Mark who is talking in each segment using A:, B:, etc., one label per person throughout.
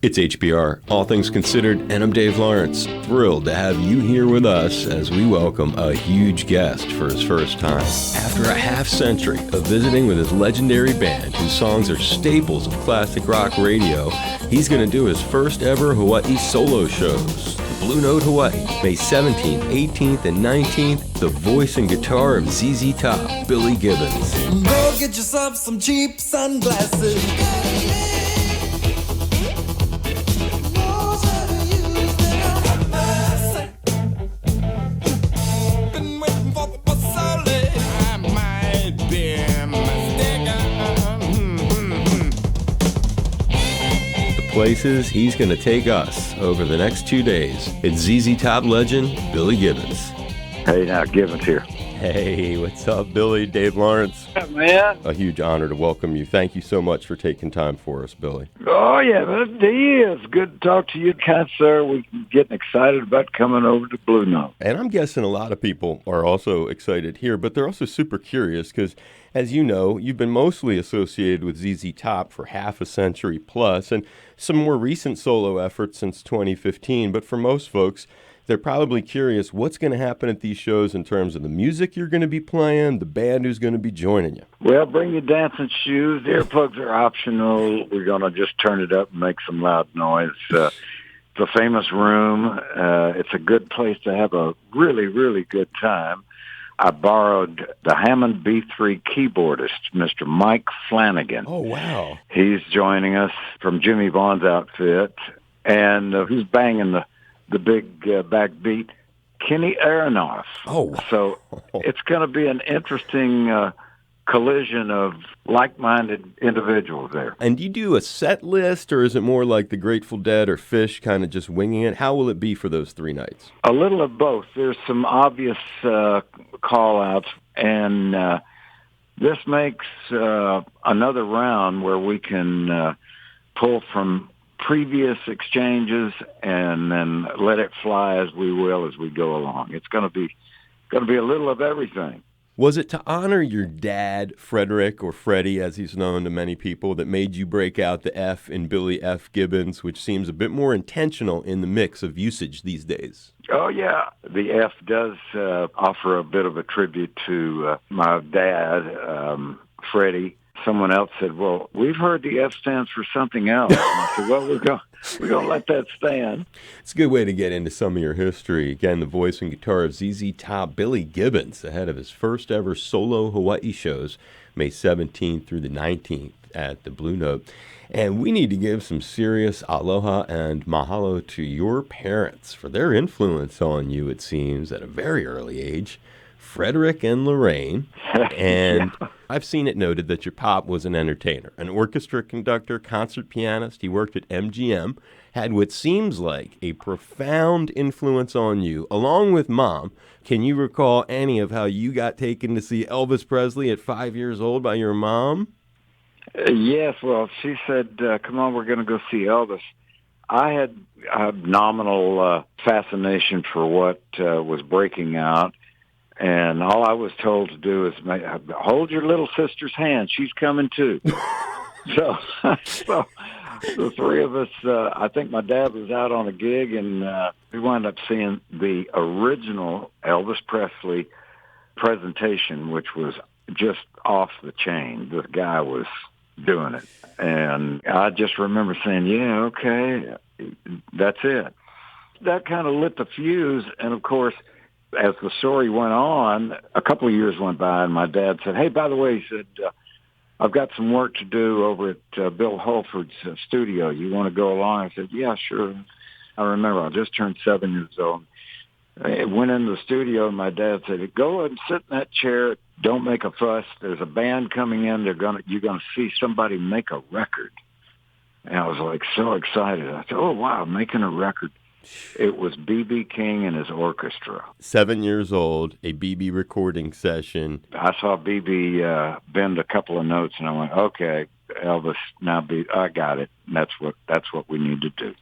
A: It's HBR, All Things Considered, and I'm Dave Lawrence. Thrilled to have you here with us as we welcome a huge guest for his first time. After a half century of visiting with his legendary band, whose songs are staples of classic rock radio, he's going to do his first ever Hawaii solo shows. The Blue Note Hawaii, May 17th, 18th, and 19th. The voice and guitar of ZZ Top, Billy Gibbons.
B: Go get yourself some cheap sunglasses.
A: Places he's going to take us over the next 2 days. It's ZZ Top legend, Billy Gibbons.
C: Hey, now, Gibbons here.
A: Hey, what's up, Billy? Dave Lawrence.
C: Yeah, man.
A: A huge honor to welcome you. Thank you so much for taking time for us, Billy.
C: Oh, yeah, it is. Good to talk to you, kind sir. We're getting excited about coming over to Blue Note.
A: And I'm guessing a lot of people are also excited here, but they're also super curious because, as you know, you've been mostly associated with ZZ Top for half a century plus, and some more recent solo efforts since 2015. But for most folks, they're probably curious what's going to happen at these shows in terms of the music you're going to be playing, the band who's going to be joining you.
C: Well, bring your dancing shoes. The earplugs are optional. We're going to just turn it up and make some loud noise. It's a famous room. It's a good place to have a really, really good time. I borrowed the Hammond B3 keyboardist, Mr. Mike Flanagan.
A: Oh, wow.
C: He's joining us from Jimmy Vaughn's outfit, and who's banging the big backbeat, Kenny Aronoff.
A: Oh,
C: so it's going to be an interesting collision of like-minded individuals there.
A: And do you do a set list, or is it more like the Grateful Dead or Fish, kind of just winging it? How will it be for those 3 nights?
C: A little of both. There's some obvious call-outs, and this makes another round where we can pull from previous exchanges and then let it fly as we will as we go along. It's going to be a little of everything.
A: Was it to honor your dad, Frederick, or Freddie, as he's known to many people, that made you break out the F in Billy F. Gibbons, which seems a bit more intentional in the mix of usage these days?
C: Oh, yeah. The F does offer a bit of a tribute to my dad, Freddie. Someone else said, well, we've heard the F stands for something else. And I said, well, we're going to let that stand.
A: It's a good way to get into some of your history. Again, the voice and guitar of ZZ Top, Billy Gibbons, ahead of his first ever solo Hawaii shows, May 17th through the 19th at the Blue Note. And we need to give some serious aloha and mahalo to your parents for their influence on you, it seems, at a very early age. Frederick and Lorraine, and yeah. I've seen it noted that your pop was an entertainer, an orchestra conductor, concert pianist. He worked at MGM, had what seems like a profound influence on you, along with Mom. Can you recall any of how you got taken to see Elvis Presley at 5 years old by your mom?
C: Yes, well, she said, come on, we're going to go see Elvis. I had a nominal fascination for what was breaking out. And all I was told to do is hold your little sister's hand. She's coming too. so the 3 of us, I think my dad was out on a gig, and we wound up seeing the original Elvis Presley presentation, which was just off the chain. The guy was doing it. And I just remember saying, yeah, okay, that's it. That kind of lit the fuse, and of course, as the story went on, a couple of years went by, and my dad said, hey, by the way, he said, I've got some work to do over at Bill Holford's studio. You want to go along? I said, yeah, sure. I remember I just turned 7 years old. I went into the studio, and my dad said, go ahead and sit in that chair. Don't make a fuss. There's a band coming in. You're going to see somebody make a record. And I was like so excited. I said, oh, wow, making a record. It was B.B. King and his orchestra.
A: 7 years old, a B.B. recording session.
C: I saw B.B. bend a couple of notes, and I went, okay, Elvis, now I got it. And that's what we need to do.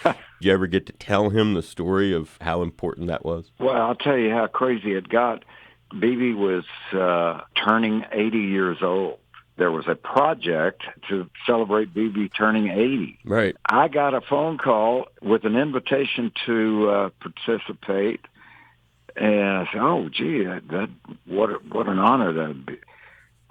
A: Did you ever get to tell him the story of how important that was?
C: Well, I'll tell you how crazy it got. B.B. was turning 80 years old, there was a project to celebrate BB turning 80.
A: Right.
C: I got a phone call with an invitation to participate, and I said, "Oh, gee, what an honor that would be."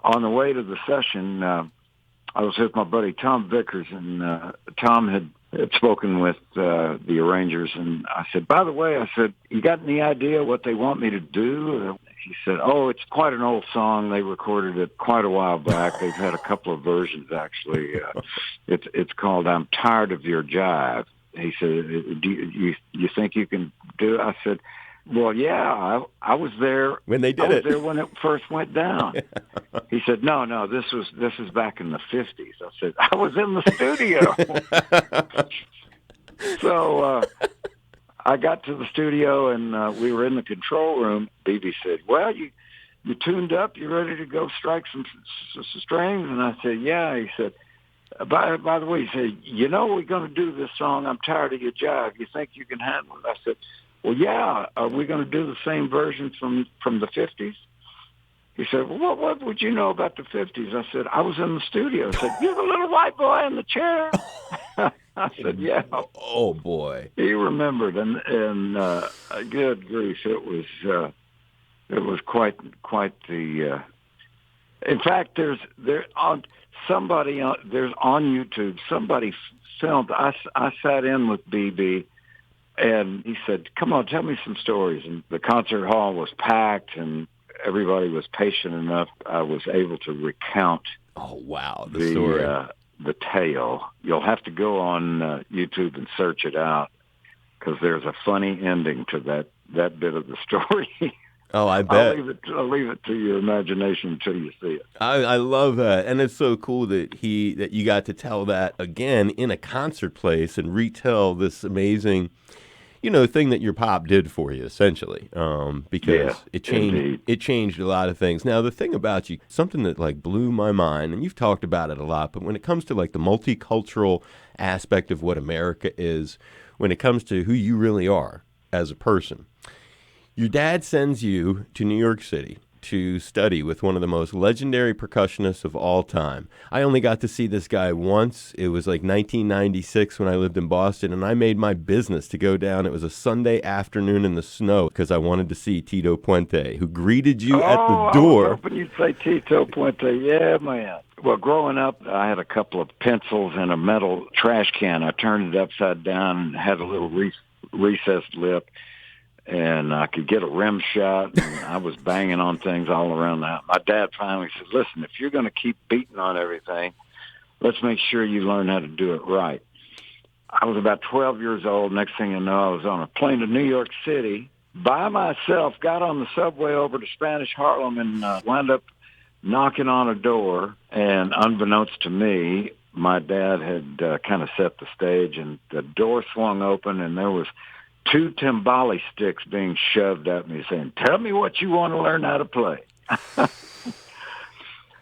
C: On the way to the session, I was with my buddy Tom Vickers, and Tom had spoken with the arrangers, and I said, "By the way," I said, "you got any idea what they want me to do?" He said, "Oh, it's quite an old song. They recorded it quite a while back. They've had a couple of versions, actually. It's called 'I'm Tired of Your Jive.'" He said, "Do you think you can do it?" I said, "Well, yeah, I was there
A: When they did
C: I was
A: it.
C: there when it first went down." He said, "No, this is back in the 50s." I said, "I was in the studio." So I got to the studio, and we were in the control room. BB said, "Well, you tuned up? You ready to go strike some strings?" And I said, "Yeah." He said, by the way," he said, "we're going to do this song, 'I'm Tired of Your Jive.' You think you can handle it?" I said, "Well, yeah. Are we going to do the same version from the 50s?" He said, "Well, what would you know about the 50s?" I said, "I was in the studio." He said, "You're the little white boy in the chair." I said, "Yeah."
A: Oh, boy.
C: He remembered, and good grief, it was quite the. In fact, there's on YouTube. Somebody filmed. I sat in with BB, and he said, "Come on, tell me some stories." And the concert hall was packed, and everybody was patient enough. I was able to recount.
A: Oh, wow, the story.
C: The tale. You'll have to go on YouTube and search it out, because there's a funny ending to that bit of the story.
A: Oh, I bet.
C: I'll leave it to your imagination until you see it.
A: I love that, and it's so cool that you got to tell that again in a concert place and retell this amazing, thing that your pop did for you, essentially, because it changed a lot of things. Now, the thing about you, something that like blew my mind, and you've talked about it a lot, but when it comes to like the multicultural aspect of what America is, when it comes to who you really are as a person, your dad sends you to New York City to study with one of the most legendary percussionists of all time. I only got to see this guy once. It was like 1996 when I lived in Boston, and I made my business to go down. It was a Sunday afternoon in the snow because I wanted to see Tito Puente, who greeted you at the door.
C: I was hoping you'd say Tito Puente. Yeah, man. Well, growing up, I had a couple of pencils and a metal trash can. I turned it upside down and had a little recessed lip, and I could get a rim shot, and I was banging on things all around the house. My dad finally said, "Listen, if you're going to keep beating on everything, let's make sure you learn how to do it right." I was about 12 years old. Next thing you know, I was on a plane to New York City by myself, got on the subway over to Spanish Harlem, and wound up knocking on a door. And unbeknownst to me, my dad had kind of set the stage, and the door swung open, and there was 2 timbali sticks being shoved at me saying, "Tell me what you want to learn how to play."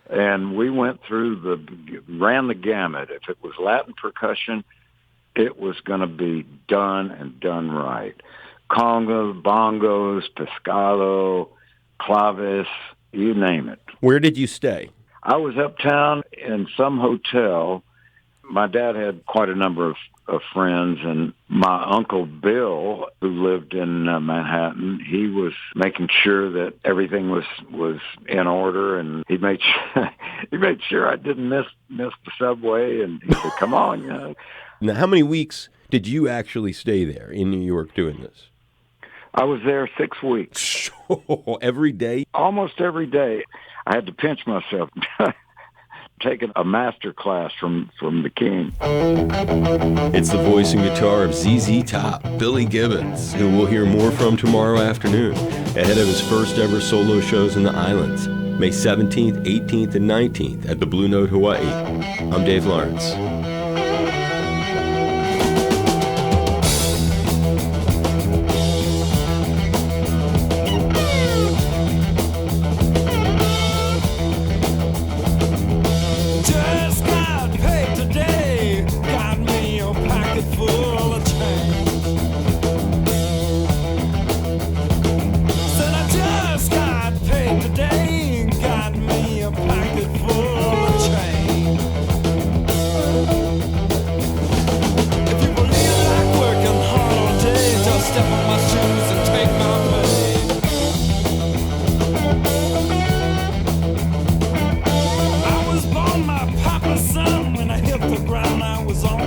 C: And we went through ran the gamut. If it was Latin percussion, it was going to be done and done right. Congas, bongos, pescado, claves, you name it.
A: Where did you stay?
C: I was uptown in some hotel. My dad had quite a number of friends, and my Uncle Bill, who lived in Manhattan, he was making sure that everything was in order, and he made sure I didn't miss the subway. And he said, "Come on."
A: Now, how many weeks did you actually stay there in New York doing this?
C: I was there 6 weeks.
A: Every day?
C: Almost every day. I had to pinch myself. Taking a master class from the king.
A: It's the voice and guitar of ZZ Top, Billy Gibbons, who we'll hear more from tomorrow afternoon, ahead of his first ever solo shows in the islands, May 17th, 18th, and 19th at the Blue Note, Hawaii. I'm Dave Lawrence.
B: Said I just got paid today, got me a pocket full of was on